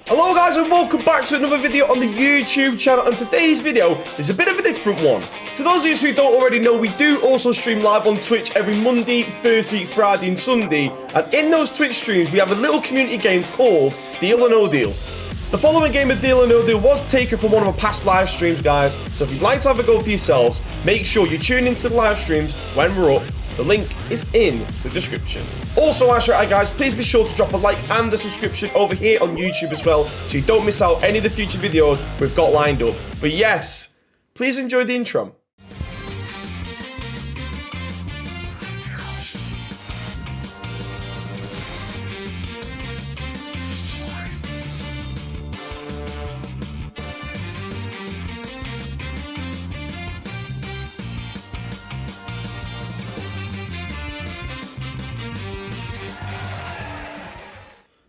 Hello guys and welcome back to another video on the YouTube channel, and today's video is a bit of a different one. To those of you who don't already know, we do also stream live on Twitch every Monday, Thursday, Friday and Sunday, and in those Twitch streams we have a little community game called Deal or No Deal. The following game of Deal or No Deal was taken from one of our past live streams, guys, so if you'd like to have a go for yourselves, make sure you tune into the live streams when we're up. The link is in the description. Also, guys, please be sure to drop a like and a subscription over here on YouTube as well, so you don't miss out any of the future videos we've got lined up. But yes, please enjoy the intro.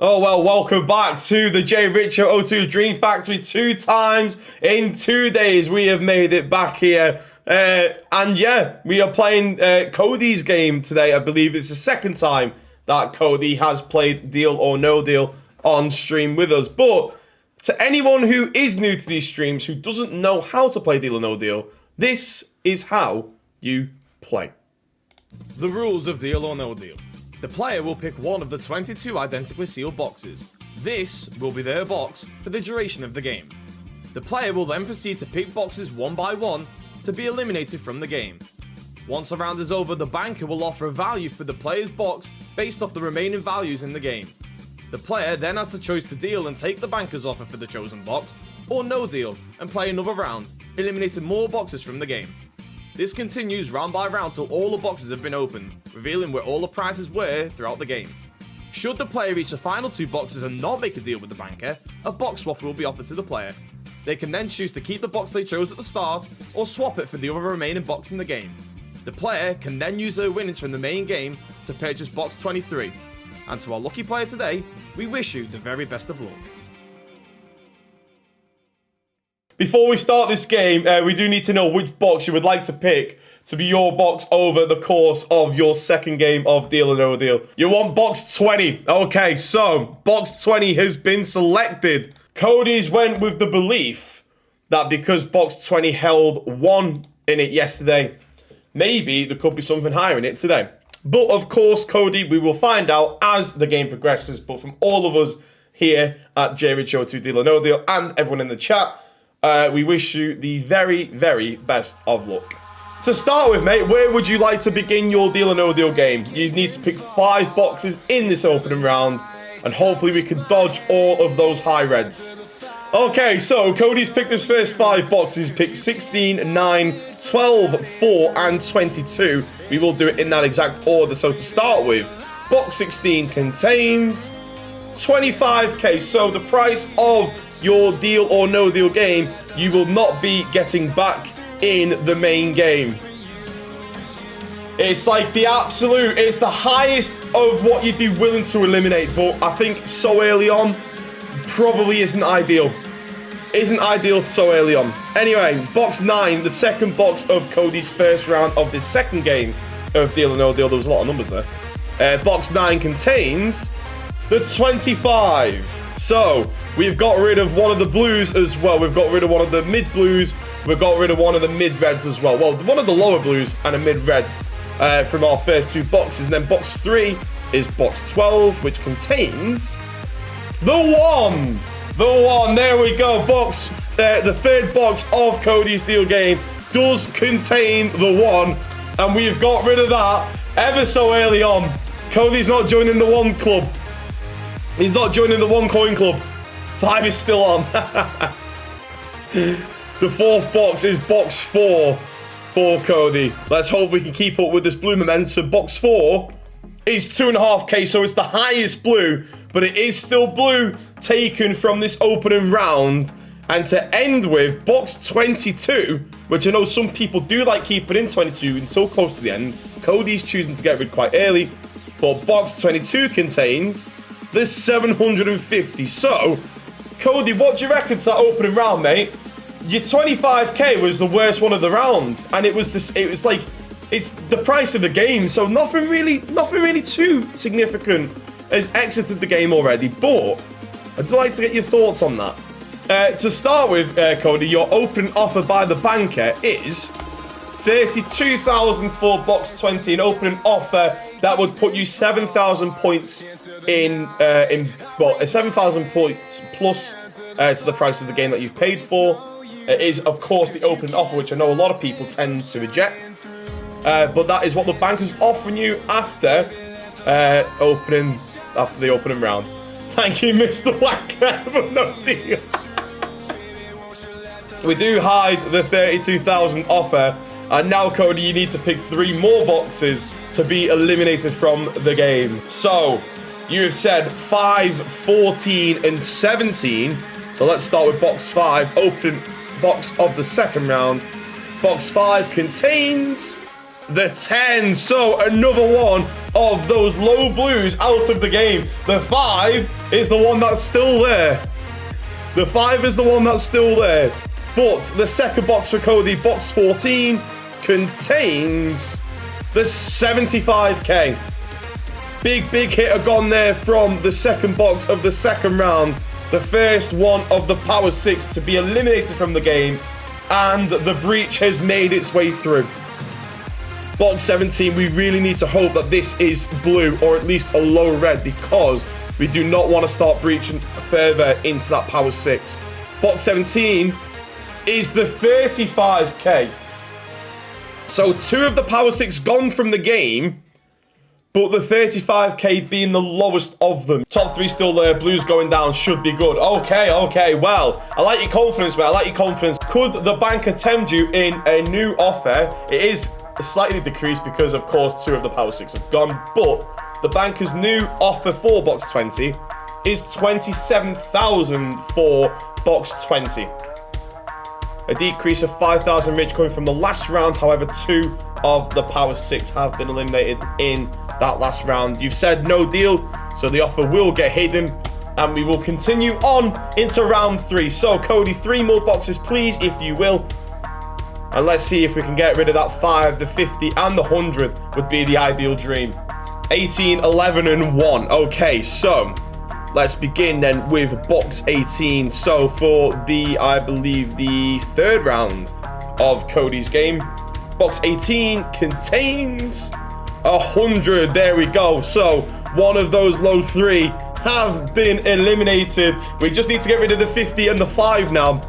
Oh, well, welcome back to the JRicho02 Dream Factory. 2 times in 2 days we have made it back here. And yeah, we are playing Cody's game today. I believe it's the second time that Cody has played Deal or No Deal on stream with us. But to anyone who is new to these streams, who doesn't know how to play Deal or No Deal, this is how you play. The rules of Deal or No Deal. The player will pick one of the 22 identically sealed boxes. This will be their box for the duration of the game. The player will then proceed to pick boxes one by one to be eliminated from the game. Once a round is over, the banker will offer a value for the player's box based off the remaining values in the game. The player then has the choice to deal and take the banker's offer for the chosen box, or no deal and play another round, eliminating more boxes from the game. This continues round by round till all the boxes have been opened, revealing where all the prizes were throughout the game. Should the player reach the final 2 boxes and not make a deal with the banker, a box swap will be offered to the player. They can then choose to keep the box they chose at the start, or swap it for the other remaining box in the game. The player can then use their winnings from the main game to purchase box 23. And to our lucky player today, we wish you the very best of luck. Before we start this game, we do need to know which box you would like to pick to be your box over the course of your second game of Deal or No Deal. You want box 20. Okay, so box 20 has been selected. Cody's went with the belief that because box 20 held 1 in it yesterday, maybe there could be something higher in it today. But of course, Cody, we will find out as the game progresses. But from all of us here at JRicho02 Deal or No Deal and everyone in the chat, we wish you the very, very best of luck. To start with, mate, where would you like to begin your Deal or No Deal game? You need to pick 5 boxes in this opening round, and hopefully we can dodge all of those high reds. Okay, so Cody's picked his first 5 boxes. Picked 16, 9, 12, 4, and 22. We will do it in that exact order. So to start with, box 16 contains 25k. So the price of your Deal or No Deal game, you will not be getting back in the main game. It's like the absolute, it's the highest of what you'd be willing to eliminate, but I think so early on probably isn't ideal. Isn't ideal so early on. Anyway, box 9, the second box of Cody's first round of this second game of Deal or No Deal. There was a lot of numbers there. Box 9 contains the 25. So, we've got rid of one of the blues as well. We've got rid of one of the mid blues. We've got rid of one of the mid reds as well. Well, one of the lower blues and a mid red from our first 2 boxes. And then box 3 is box 12, which contains the 1. The 1, there we go. Box, the third box of Cody's Deal game does contain the 1. And we've got rid of that ever so early on. Cody's not joining the 1 club. He's not joining the 1 coin club. 5 is still on. The 4th box is box 4 for Cody. Let's hope we can keep up with this blue momentum. Box 4 is 2.5k, so it's the highest blue, but it is still blue taken from this opening round. And to end with box 22, which I know some people do like keeping in 22 until close to the end. Cody's choosing to get rid quite early, but box 22 contains the 750. So, Cody, what do you reckon to that opening round, mate? Your 25k was the worst one of the round, and it was this. It was like, it's the price of the game, so nothing really too significant has exited the game already. But I'd like to get your thoughts on that. To start with, Cody, your opening offer by the banker is 32,000 for box 20. An opening offer that would put you 7,000 points well, 7,000 points plus to the price of the game that you've paid for. It is, of course, the opening offer, which I know a lot of people tend to reject. But that is what the banker's offering you after the opening round. Thank you, Mr. Wacker, for no deal. We do hide the 32,000 offer. And now, Cody, you need to pick 3 more boxes to be eliminated from the game. So, you have said 5, 14, and 17. So let's start with box 5, open box of the second round. Box 5 contains the 10. So, another one of those low blues out of the game. The 5 is the one that's still there. The 5 is the one that's still there. But the second box for Cody, box 14, contains the 75k. Big hitter gone there from the second box of the second round. The first one of the Power 6 to be eliminated from the game. And the breach has made its way through. Box 17, we really need to hope that this is blue or at least a low red because we do not want to start breaching further into that Power 6. Box 17 is the 35k. So 2 of the Power 6 gone from the game, but the 35k being the lowest of them. Top 3 still there, blues going down, should be good. Okay, well, I like your confidence, man, I like your confidence. Could the banker tempt you in a new offer? It is slightly decreased because, of course, 2 of the Power 6 have gone, but the banker's new offer for box 20 is 27,000 for box 20. A decrease of 5,000 rich coming from the last round. However, 2 of the Power 6 have been eliminated in that last round. You've said no deal, so the offer will get hidden. And we will continue on into round 3. So, Cody, 3 more boxes, please, if you will. And let's see if we can get rid of that 5, the 50, and the 100 would be the ideal dream. 18, 11, and 1. Okay, so let's begin then with box 18. So for I believe, the 3rd round of Cody's game, box 18 contains 100. There we go. So one of those low 3 have been eliminated. We just need to get rid of the 50 and the 5 now.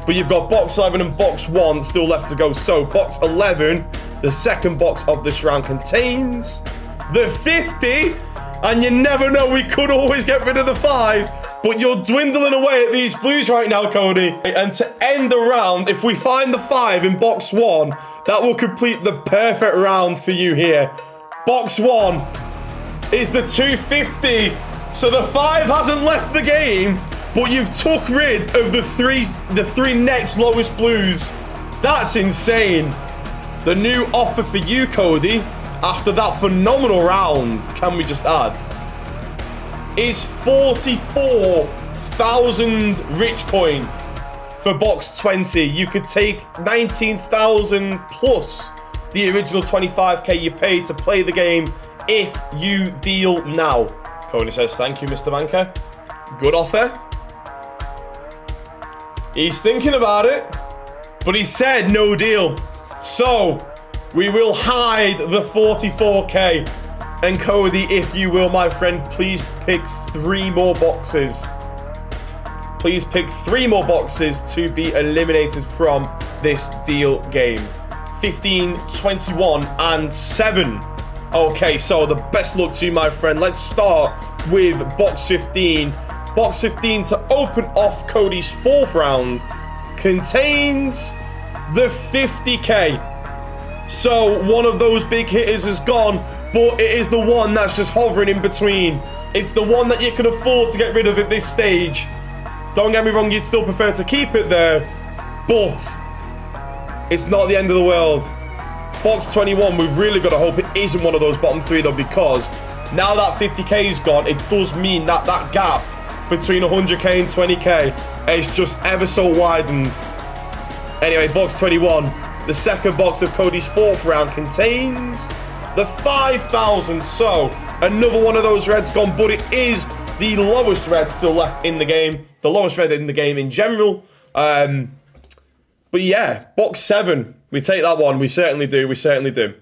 But you've got box 11 and box 1 still left to go. So box 11, the second box of this round, contains the 50. And you never know, we could always get rid of the 5, but you're dwindling away at these blues right now, Cody. And to end the round, if we find the 5 in box 1, that will complete the perfect round for you here. Box 1 is the 250. So the 5 hasn't left the game, but you've took rid of the 3 next lowest blues. That's insane. The new offer for you, Cody, after that phenomenal round, can we just add, is 44,000 rich coin for box 20. You could take 19,000 plus the original 25k you paid to play the game if you deal now. Cody says, thank you, Mr. Banker. Good offer. He's thinking about it, but he said no deal. So we will hide the 44k. And Cody, if you will, my friend, please pick 3 more boxes. Please pick 3 more boxes to be eliminated from this deal game. 15, 21, and 7. Okay, so the best luck to you, my friend. Let's start with box 15. Box 15 to open off Cody's 4th round contains the 50k. So one of those big hitters is gone, but it is the one that's just hovering in between. It's the one that you can afford to get rid of at this stage. Don't get me wrong, you'd still prefer to keep it there, but it's not the end of the world. Box 21, we've really got to hope it isn't one of those bottom 3 though, because now that 50k is gone, it does mean that that gap between 100k and 20k is just ever so widened. Anyway, box 21. The second box of Cody's 4th round contains the 5,000. So, another one of those reds gone, but it is the lowest red still left in the game. The lowest red in the game in general. But yeah, box 7. We take that one. We certainly do. We certainly do.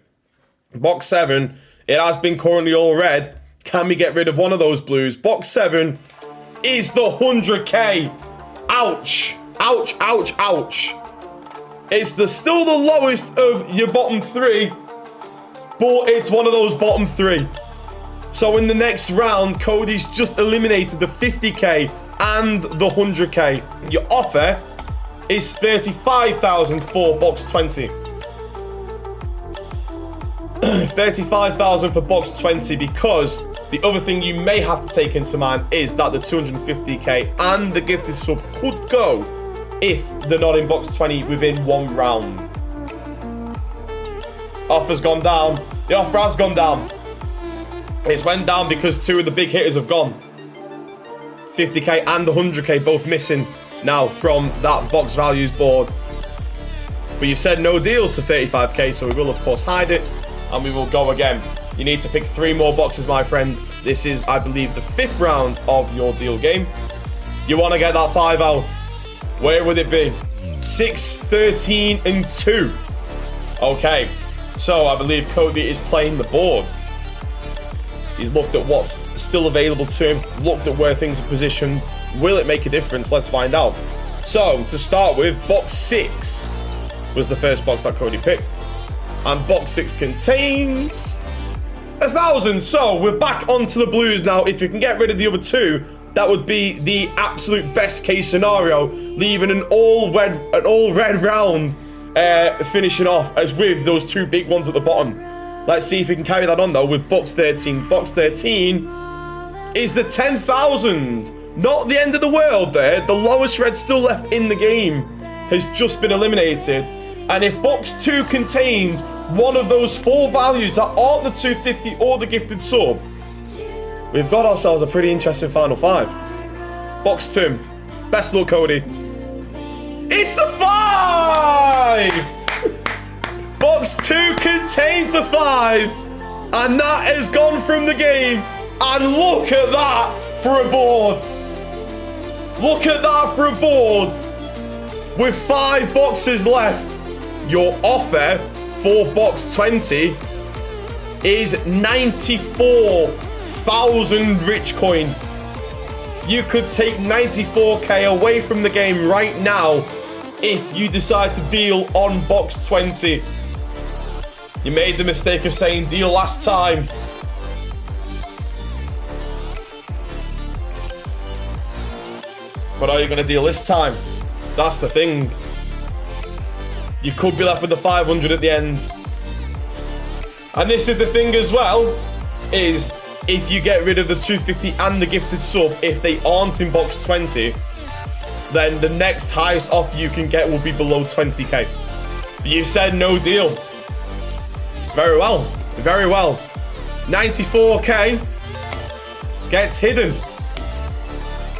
Box 7. It has been currently all red. Can we get rid of one of those blues? Box 7 is the 100k. Ouch. Ouch, ouch, ouch. It's still the lowest of your bottom 3, but it's one of those bottom 3. So in the next round, Cody's just eliminated the 50k and the 100k. Your offer is 35,000 for box 20. 35,000 for box 20, because the other thing you may have to take into mind is that the 250k and the gifted sub could go if they're not in box 20 within one round. Offer's gone down. The offer has gone down. It's went down because 2 of the big hitters have gone. 50k and the 100k both missing now from that box values board. But you've said no deal to 35k, so we will of course hide it, and we will go again. You need to pick 3 more boxes, my friend. This is, I believe, the 5th round of your deal game. You want to get that 5 out. Where would it be? 6, 13, and 2. Okay, so I believe Cody is playing the board. He's looked at what's still available to him, looked at where things are positioned. Will it make a difference? Let's find out. So, to start with, box 6 was the first box that Cody picked. And box 6 contains 1,000. So, we're back onto the blues now. If you can get rid of the other 2, that would be the absolute best case scenario, leaving an all red round, finishing off as with those 2 big ones at the bottom. Let's see if we can carry that on though with box 13. Box 13 is the 10,000. Not the end of the world there. The lowest red still left in the game has just been eliminated. And if box 2 contains one of those 4 values that aren't the 250 or the gifted sub, we've got ourselves a pretty interesting final 5. Box 2. Best luck, Cody. It's the 5! Box 2 contains a 5, and that has gone from the game. And look at that for a board. Look at that for a board. With 5 boxes left, your offer for box 20 is 94,000 rich coin. You could take 94k away from the game right now if you decide to deal on box 20. You made the mistake of saying deal last time. But are you going to deal this time? That's the thing. You could be left with the 500 at the end. And this is the thing as well, is if you get rid of the 250 and the gifted sub, if they aren't in box 20, then the next highest offer you can get will be below 20k. You said no deal. Very well. Very well. 94k gets hidden.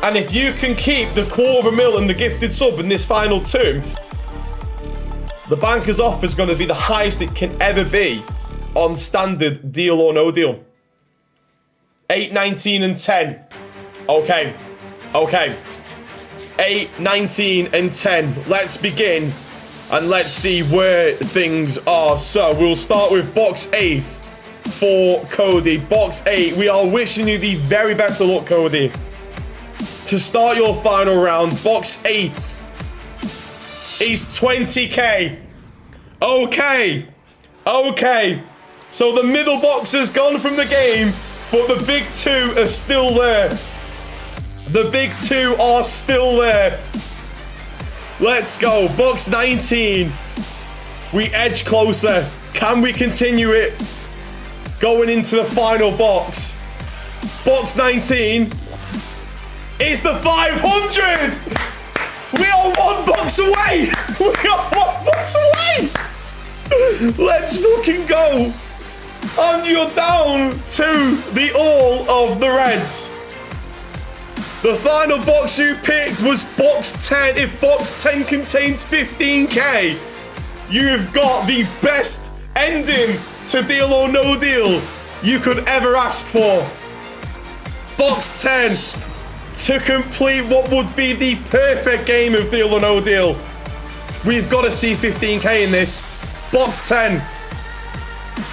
And if you can keep the $250,000 and the gifted sub in this final 2, the banker's offer is going to be the highest it can ever be on standard deal or no deal. 8, 19, and 10. Okay. Okay. 8, 19, and 10. Let's begin. And let's see where things are. So, we'll start with box 8 for Cody. Box 8. We are wishing you the very best of luck, Cody. To start your final round, box 8 is 20k. Okay. Okay. So, the middle box has gone from the game, but the big 2 are still there. The big 2 are still there. Let's go. Box 19. We edge closer. Can we continue it? Going into the final box. Box 19 is the 500. We are 1 box away. We are 1 box away. Let's fucking go. And you're down to the all of the reds. The final box you picked was box 10. If box 10 contains 15k, you've got the best ending to deal or no deal you could ever ask for. Box 10 to complete what would be the perfect game of Deal or No Deal. We've got to see 15k in this. Box 10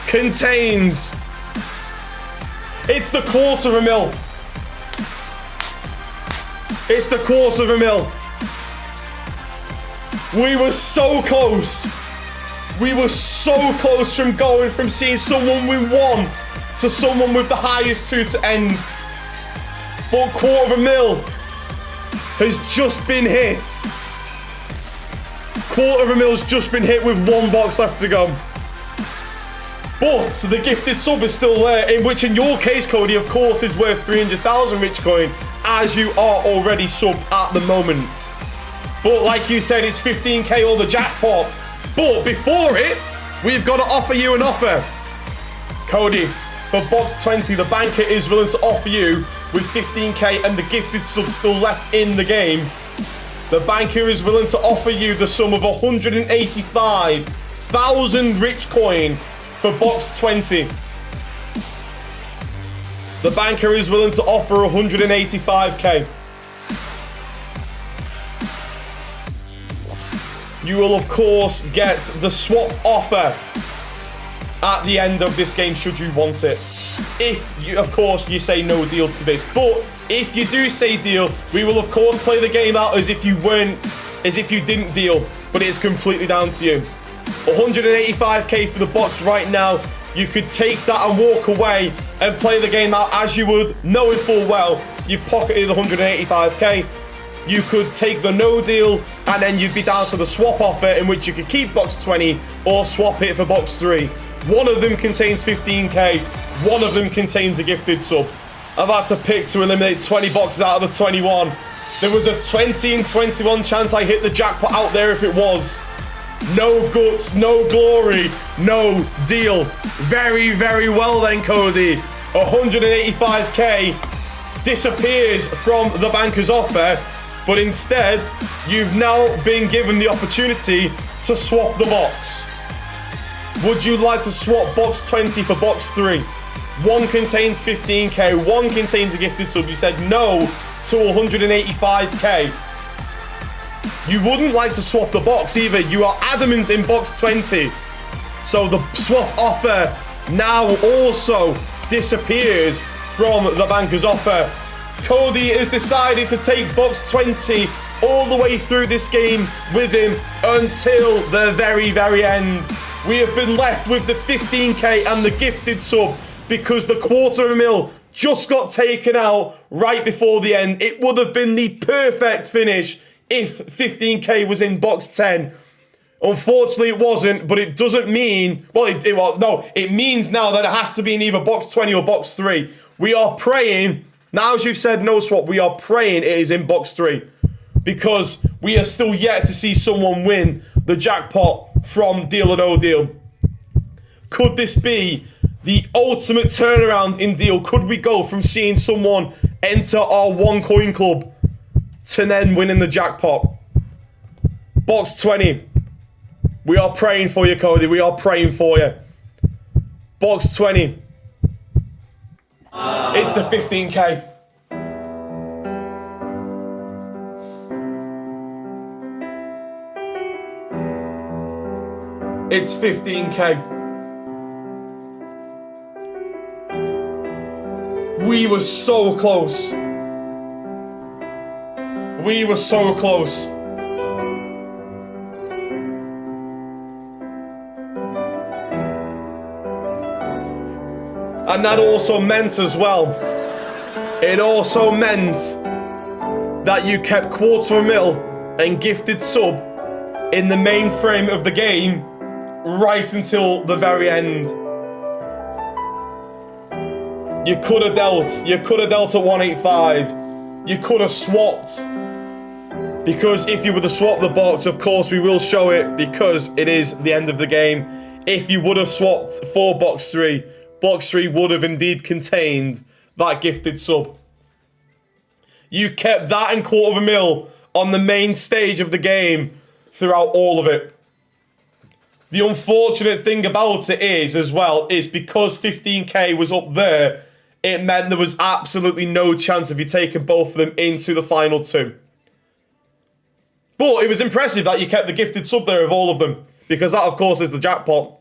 contains... It's the $250,000. It's the $250,000. We were so close. We were so close from going from seeing someone with 1 to someone with the highest 2 to end. But $250,000 has just been hit. $250,000's just been hit with 1 box left to go. But the gifted sub is still there, in which in your case, Cody, of course, is worth 300,000 Richo coin, as you are already sub at the moment. But like you said, it's 15k or the jackpot. But before it, we've got to offer you an offer. Cody, for box 20, the banker is willing to offer you with 15k and the gifted sub still left in the game. The banker is willing to offer you the sum of 185,000 Richo coin for box 20. The banker is willing to offer 185k. You will, of course, get the swap offer at the end of this game, should you want it. If, you, of course, you say no deal to this. But if you do say deal, we will, of course, play the game out as if you didn't deal. But it is completely down to you. 185k for the box right now. You could take that and walk away and play the game out as you would, knowing full well you've pocketed 185k. You could take the no deal and then you'd be down to the swap offer, in which you could keep box 20 or swap it for box 3. One of them contains 15k, one of them contains a gifted sub. I've had to pick to eliminate 20 boxes out of the 21. There was a 20 and 21 chance I hit the jackpot out there if it was. No guts, no glory, no deal. Very, very well then, Cody. 185k disappears from the banker's offer, but instead, you've now been given the opportunity to swap the box. Would you like to swap box 20 for box 3? One contains 15k, one contains a gifted sub. You said no to 185k. You wouldn't like to swap the box either. You are adamant in box 20. So the swap offer now also disappears from the banker's offer. Cody has decided to take box 20 all the way through this game with him until the very, very end. We have been left with the 15k and the gifted sub because the $250,000 just got taken out right before the end. It would have been the perfect finish if 15k was in box 10. Unfortunately, it wasn't, but it doesn't mean... Well, it means now that it has to be in either box 20 or box 3. We are praying... Now, as you've said no swap, we are praying it is in box 3. Because we are still yet to see someone win the jackpot from Deal or No Deal. Could this be the ultimate turnaround in Deal? Could we go from seeing someone enter our one coin club to then winning the jackpot? Box 20. We are praying for you, Cody. We are praying for you. Box 20. It's the 15k. It's 15k. We were so close. We were so close. And that also meant as well, it also meant that you kept $250,000 and gifted sub in the main frame of the game right until the very end. You could have dealt at 185. You could have swapped. Because if you were to swap the box, of course we will show it because it is the end of the game. If you would have swapped for box 3, box 3 would have indeed contained that gifted sub. You kept that and $250,000 on the main stage of the game throughout all of it. The unfortunate thing about it is, as well, is because 15k was up there, it meant there was absolutely no chance of you taking both of them into the final two. But it was impressive that you kept the gifted sub there of all of them, because that, of course, is the jackpot.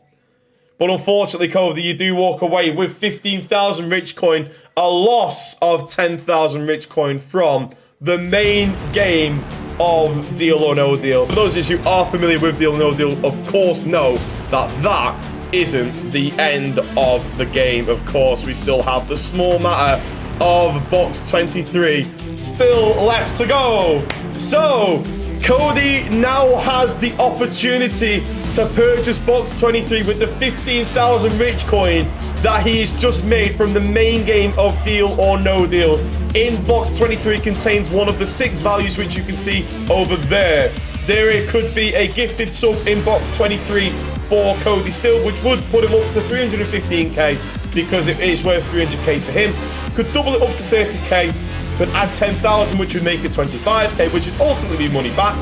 But unfortunately, Cody, you do walk away with 15,000 rich coin, a loss of 10,000 rich coin from the main game of Deal or No Deal. For those of you who are familiar with Deal or No Deal, of course know that that isn't the end of the game. Of course, we still have the small matter of box 23 still left to go. So Cody now has the opportunity to purchase box 23 with the 15,000 rich coin that he's just made from the main game of Deal or No Deal. In box 23 contains one of the 6 values which you can see over there. There it could be a gifted sub in box 23 for Cody still, which would put him up to 315k because it is worth 300k for him. Could double it up to 30k. Could add 10,000, which would make it 25k, which would ultimately be money back.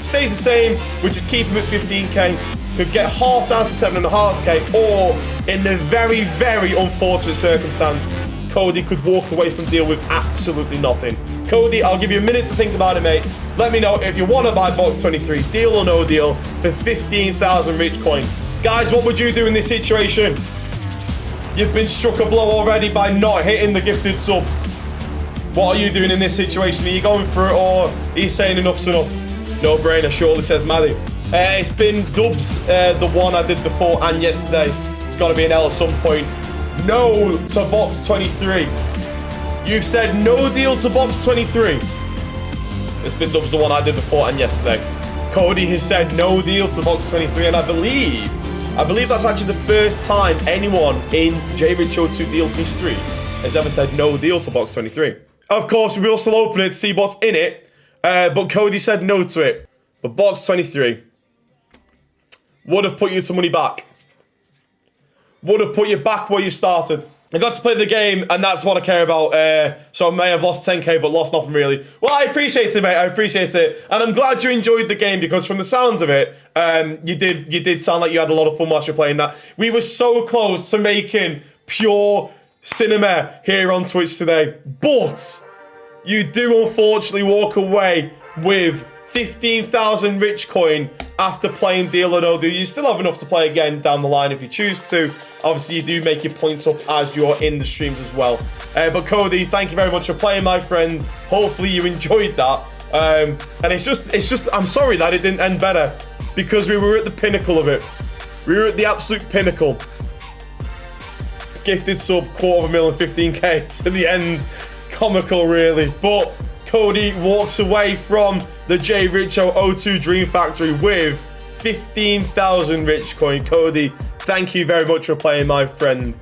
Stays the same, which would keep him at 15k. Could get half down to 7.5k, or in the very, very unfortunate circumstance, Cody could walk away from Deal with absolutely nothing. Cody, I'll give you a minute to think about it, mate. Let me know if you want to buy box 23, Deal or No Deal, for 15,000 rich coin. Guys, what would you do in this situation? You've been struck a blow already by not hitting the gifted sub. What are you doing in this situation? Are you going for it, or are you saying enough's enough? No brainer, surely, says Maddie. It's been dubs, the one I did before and yesterday. It's got to be an L at some point. No to box 23. You've said no deal to box 23. It's been dubs, the one I did before and yesterday. Cody has said no deal to box 23, and I believe that's actually the first time anyone in JRicho02 deal history has ever said no deal to box 23. Of course, we will still open it to see what's in it, but Cody said no to it. But box 23 would have put you some money back. Would have put you back where you started. I got to play the game, and that's what I care about. So I may have lost 10k, but lost nothing really. Well, I appreciate it, mate. I appreciate it, and I'm glad you enjoyed the game, because from the sounds of it, you did sound like you had a lot of fun whilst you're playing that. We were so close to making pure cinema here on Twitch today, but you do unfortunately walk away with 15,000 rich coin after playing Deal or No Deal. You still have enough to play again down the line if you choose to. Obviously, you do make your points up as you're in the streams as well. But Cody, thank you very much for playing, my friend. Hopefully you enjoyed that. And it's just, I'm sorry that it didn't end better, because we were at the pinnacle of it. We were at the absolute pinnacle. Gifted sub, 250,000, 15k to the end. Comical, really. But Cody walks away from the JRicho02 Dream Factory with 15,000 rich coin. Cody, thank you very much for playing, my friend.